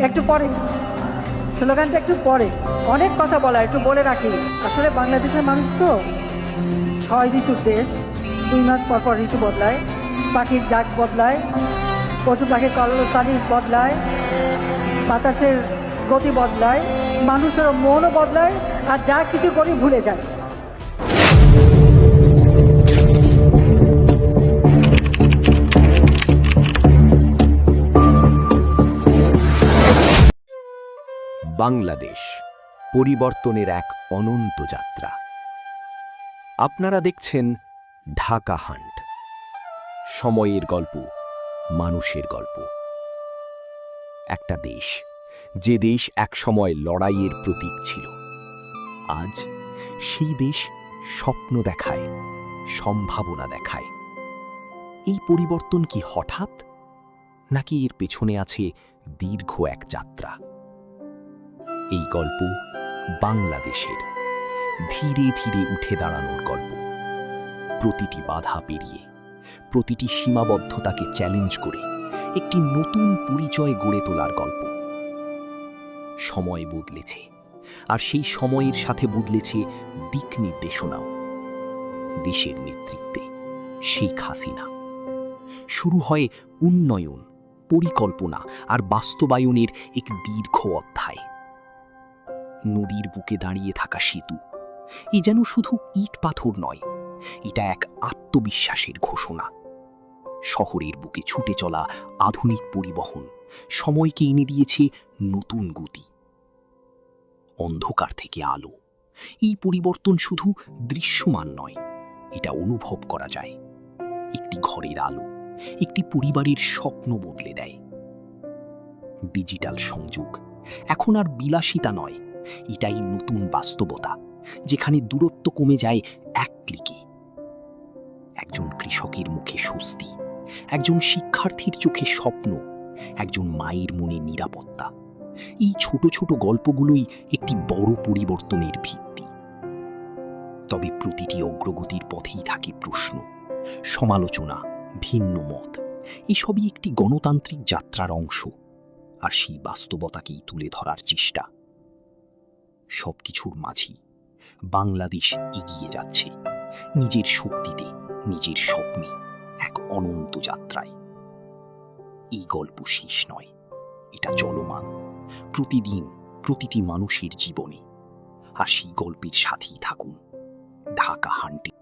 একটু পরে স্লোগানটা একটু পরে, অনেক কথা বলা, একটু বলে রাখি। আসলে বাংলাদেশের মানুষ তো 6 ঋতুর দেশ, 2 মাস পর পর ঋতু বদলায়, পাখির ডাক বদলায়, পশু পাখির কলতানি বদলায়, বাতাসের গতি বদলায়, মানুষেরও মনও বদলায়, আর যা কিছু করি ভুলে যায়। বাংলাদেশ পরিবর্তনের এক অনন্ত যাত্রা। আপনারা দেখছেন ঢাকা হান্ট, সময়ের গল্প, মানুষের গল্প। একটা দেশ, যে দেশ একসময় লড়াইয়ের প্রতীক ছিল, আজ সেই দেশ স্বপ্ন দেখায়, সম্ভাবনা দেখায়। এই পরিবর্তন কি হঠাৎ, নাকি এর পেছনে আছে দীর্ঘ এক যাত্রা? এই গল্প বাংলাদেশের ধীরে ধীরে উঠে দাঁড়ানোর গল্প। প্রতিটি বাধা পেরিয়ে, প্রতিটি সীমাবদ্ধতাকে চ্যালেঞ্জ করে একটি নতুন পরিচয় গড়ে তোলার গল্প। সময় বদলেছে, আর সেই সময়ের সাথে বদলেছে দিক নির্দেশনাও। দেশের নেতৃত্বে শেখ হাসিনা। শুরু হয় উন্নয়ন, পরিকল্পনা আর বাস্তবায়নের এক দীর্ঘ অধ্যায়। নদীর বুকে দাঁড়িয়ে থাকা সেতু, এ যেন শুধু ইট পাথর নয়, এটা এক আত্মবিশ্বাসের ঘোষণা। শহরের বুকে ছুটে চলা আধুনিক পরিবহন সময়কে এনে দিয়েছে নতুন গতি। অন্ধকার থেকে আলো, এই পরিবর্তন শুধু দৃশ্যমান নয়, এটা অনুভব করা যায়। একটি ঘরের আলো একটি পরিবারের স্বপ্ন বদলে দেয়। ডিজিটাল সংযোগ এখন আর বিলাসিতা নয়, এটাই নতুন বাস্তবতা, যেখানে দূরত্ব কমে যায় এক ক্লিকে। একজন কৃষকের মুখে স্বস্তি, একজন শিক্ষার্থীর চোখে স্বপ্ন, একজন মায়ের মনে নিরাপত্তা। এই ছোট ছোট গল্পগুলোই একটি বড় পরিবর্তনের ভিত্তি। তবে প্রতিটি অগ্রগতির পথেই থাকে প্রশ্ন, সমালোচনা, ভিন্ন মত। এসবই একটি গণতান্ত্রিক যাত্রার অংশ, আর সেই বাস্তবতাকেই তুলে ধরার চেষ্টা। সবকিছুর মাঝেই বাংলাদেশ এগিয়ে যাচ্ছে, নিজের শক্তিতে, নিজের স্বপ্নে, এক অনন্ত যাত্রায়। এই গল্প শেষ নয়, এটা চলমান, প্রতিদিন, প্রতিটি মানুষের জীবনে। আর সেই গল্পের সাথেই থাকুন ঢাকা হান্টে।